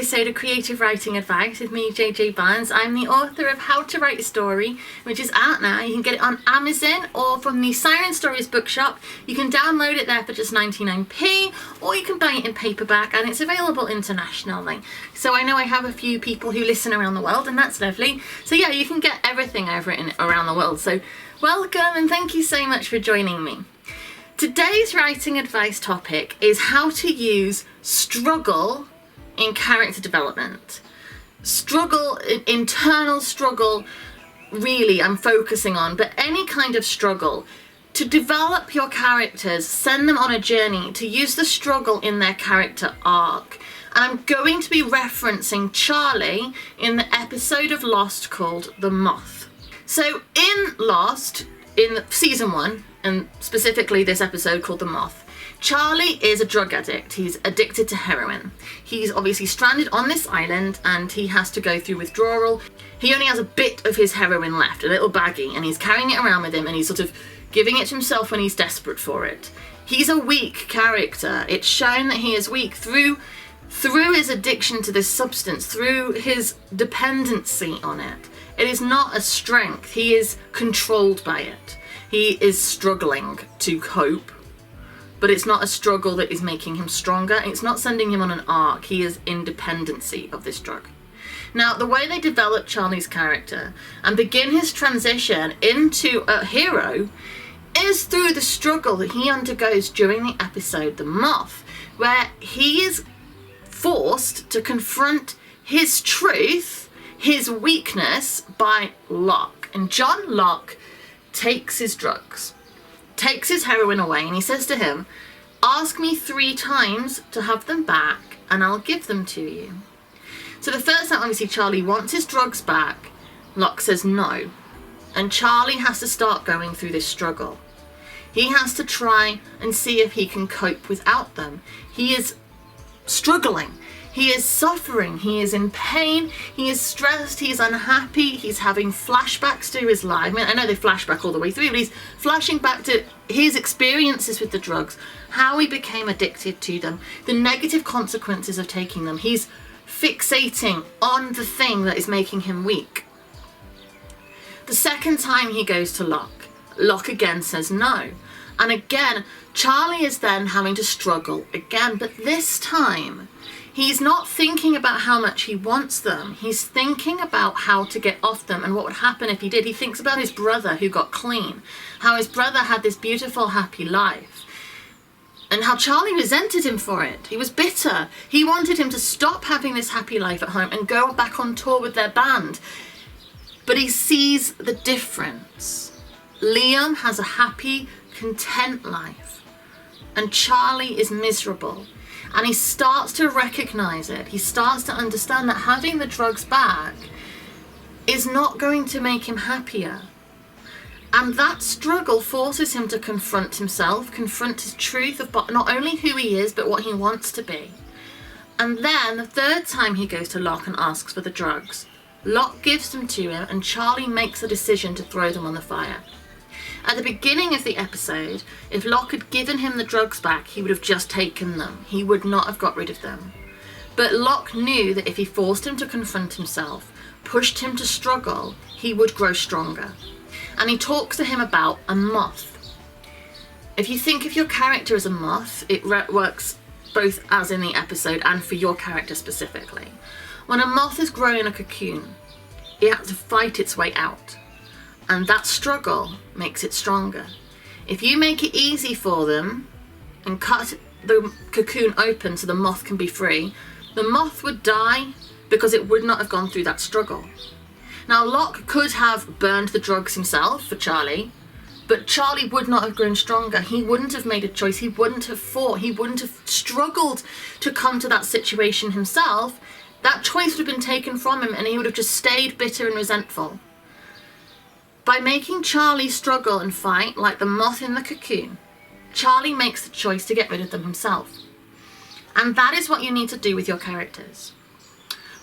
episode of Creative Writing Advice with me, JJ Barnes. I'm the author of How to Write a Story, which is out now. You can get it on Amazon or from the Siren Stories bookshop. You can download it there for just 99p, or you can buy it in paperback, and it's available internationally. So I know I have a few people who listen around the world, and that's lovely. So yeah, you can get everything I've written around the world. So welcome, and thank you so much for joining me. Today's writing advice topic is how to use struggle in character development. Struggle, internal struggle, really I'm focusing on, but any kind of struggle. To develop your characters, send them on a journey, to use the struggle in their character arc. And I'm going to be referencing Charlie in the episode of Lost called The Moth. So in Lost, in season 1, and specifically this episode called The Moth, Charlie is a drug addict. He's addicted to heroin. He's obviously stranded on this island and he has to go through withdrawal. He only has a bit of his heroin left, a little baggie, and he's carrying it around with him, and he's sort of giving it to himself when he's desperate for it. He's a weak character. It's shown that he is weak through his addiction to this substance, through his dependency on it. It is not a strength. He is controlled by it. He is struggling to cope. But it's not a struggle that is making him stronger. It's not sending him on an arc. He is in dependency of this drug. Now, the way they develop Charlie's character and begin his transition into a hero is through the struggle that he undergoes during the episode The Moth, where he is forced to confront his truth, his weakness, by Locke. And John Locke takes his drugs, takes his heroin away, and he says to him, "Ask me 3 times to have them back and I'll give them to you." So the first time, obviously, Charlie wants his drugs back. Locke says no. And Charlie has to start going through this struggle. He has to try and see if he can cope without them. He is struggling. He is suffering, he is in pain, he is stressed, he is unhappy, he's having flashbacks to his life. I mean, I know they flash back all the way through, but he's flashing back to his experiences with the drugs, how he became addicted to them, the negative consequences of taking them. He's fixating on the thing that is making him weak. The second time he goes to Locke, Locke again says no. And again, Charlie is then having to struggle again, but this time, he's not thinking about how much he wants them. He's thinking about how to get off them and what would happen if he did. He thinks about his brother who got clean, how his brother had this beautiful, happy life, and how Charlie resented him for it. He was bitter. He wanted him to stop having this happy life at home and go back on tour with their band. But he sees the difference. Liam has a happy, content life, and Charlie is miserable. And he starts to recognize it. He starts to understand that having the drugs back is not going to make him happier. And that struggle forces him to confront himself, confront his truth of not only who he is, but what he wants to be. And then the third time he goes to Locke and asks for the drugs, Locke gives them to him, and Charlie makes the decision to throw them on the fire. At the beginning of the episode, if Locke had given him the drugs back, he would have just taken them. He would not have got rid of them. But Locke knew that if he forced him to confront himself, pushed him to struggle, he would grow stronger. And he talks to him about a moth. If you think of your character as a moth, it works both as in the episode and for your character specifically. When a moth is growing a cocoon, it has to fight its way out. And that struggle makes it stronger. If you make it easy for them and cut the cocoon open so the moth can be free, the moth would die because it would not have gone through that struggle. Now, Locke could have burned the drugs himself for Charlie, but Charlie would not have grown stronger. He wouldn't have made a choice. He wouldn't have fought. He wouldn't have struggled to come to that situation himself. That choice would have been taken from him, and he would have just stayed bitter and resentful. By making Charlie struggle and fight like the moth in the cocoon, Charlie makes the choice to get rid of them himself. And that is what you need to do with your characters.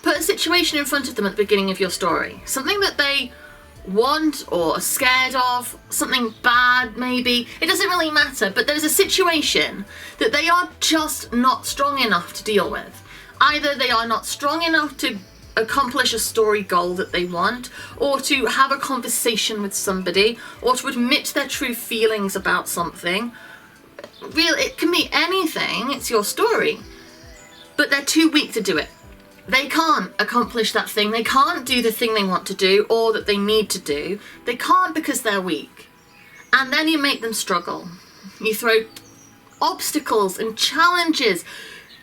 Put a situation in front of them at the beginning of your story. Something that they want or are scared of, something bad maybe. It doesn't really matter, but there's a situation that they are just not strong enough to deal with. either they are not strong enough to accomplish a story goal that they want, or to have a conversation with somebody, or to admit their true feelings about something. Really, it can be anything. It's your story. But they're too weak to do it. They can't accomplish that thing. They can't do the thing they want to do or that they need to do. They can't because they're weak. And then you make them struggle. You throw obstacles and challenges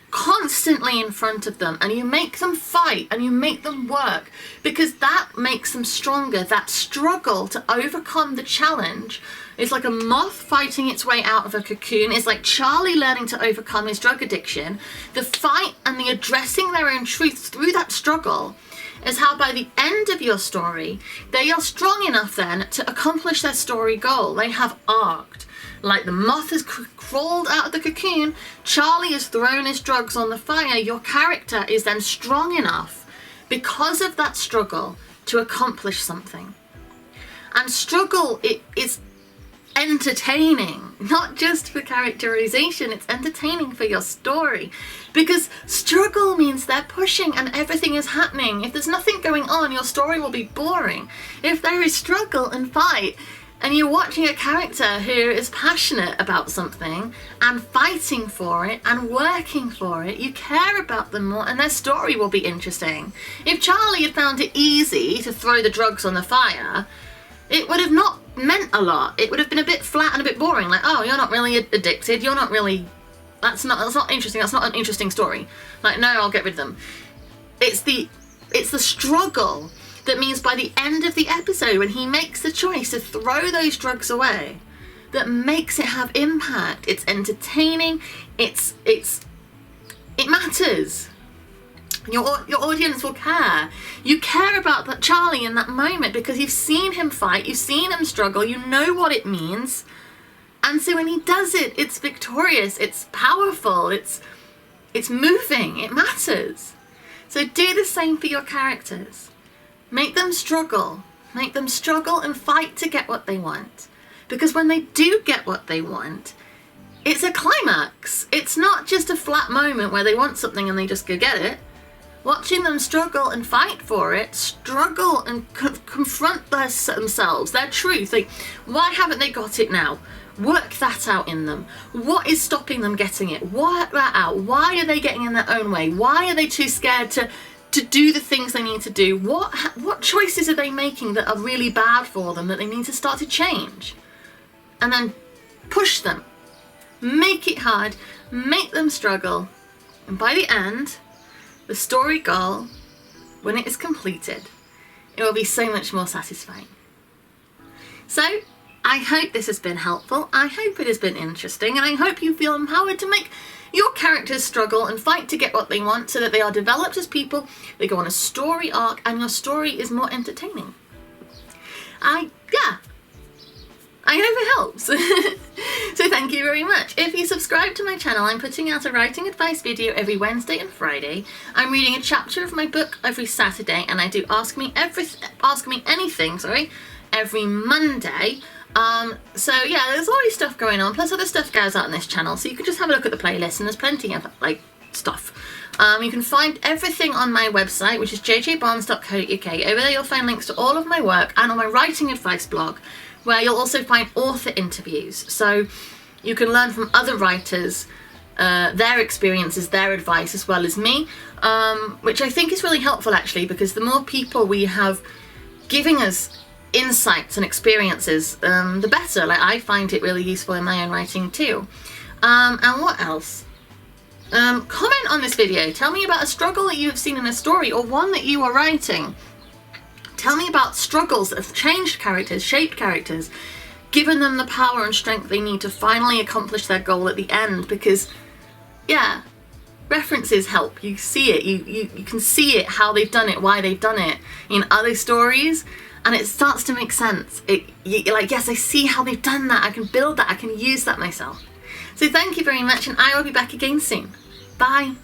constantly in front of them, and you make them fight and you make them work, because that makes them stronger. That struggle to overcome the challenge is like a moth fighting its way out of a cocoon. It's like Charlie learning to overcome his drug addiction. The fight and the addressing their own truths through that struggle is how by the end of your story they are strong enough then to accomplish their story goal. They have arced. Like the moth has crawled out of the cocoon, Charlie has thrown his drugs on the fire. Your character is then strong enough because of that struggle to accomplish something. And struggle, it is entertaining, not just for characterization, it's entertaining for your story, because struggle means they're pushing and everything is happening. If there's nothing going on, your story will be boring. If there is struggle and fight, and you're watching a character who is passionate about something and fighting for it and working for it, you care about them more and their story will be interesting. If Charlie had found it easy to throw the drugs on the fire, it would have not meant a lot. It would have been a bit flat and a bit boring. Like, oh, you're not really addicted. You're not really... That's not interesting. That's not an interesting story. Like, no, I'll get rid of them. It's the struggle that means by the end of the episode, when he makes the choice to throw those drugs away, that makes it have impact. It's entertaining. It matters. Your audience will care. You care about that Charlie in that moment because you've seen him fight, you've seen him struggle, you know what it means. And so when he does it, it's victorious, it's powerful, it's moving, it matters. So do the same for your characters. Make them struggle. Make them struggle and fight to get what they want. Because when they do get what they want, it's a climax. It's not just a flat moment where they want something and they just go get it. Watching them struggle and fight for it, struggle and confront themselves, their truth. Like, why haven't they got it now? Work that out in them. What is stopping them getting it? Work that out. Why are they getting in their own way? Why are they too scared to do the things they need to do? What choices are they making that are really bad for them that they need to start to change? And then push them. Make it hard. Make them struggle. And by the end, the story goal, when it is completed, it will be so much more satisfying. So, I hope this has been helpful. I hope it has been interesting. And I hope you feel empowered to make your characters struggle and fight to get what they want so that they are developed as people, they go on a story arc, and your story is more entertaining. I hope it helps. So thank you very much. If you subscribe to my channel, I'm putting out a writing advice video every Wednesday and Friday. I'm reading a chapter of my book every Saturday, and I do Ask Me Anything, every Monday. So yeah, there's always stuff going on, plus other stuff goes out on this channel, so you can just have a look at the playlist, and there's plenty of stuff. You can find everything on my website, which is jjbarnes.co.uk. Over there you'll find links to all of my work and on my writing advice blog, where you'll also find author interviews, so you can learn from other writers, their experiences, their advice, as well as me, which I think is really helpful actually, because the more people we have giving us insights and experiences, the better. Like, I find it really useful in my own writing too. And what else? Comment on this video. Tell me about a struggle that you have seen in a story, or one that you are writing. Tell me about struggles that have changed characters, shaped characters, given them the power and strength they need to finally accomplish their goal at the end. Because, yeah, references help. You see it. You can see it, how they've done it, why they've done it in other stories. And it starts to make sense. You're like, yes, I see how they've done that. I can build that. I can use that myself. So thank you very much, and I will be back again soon. Bye.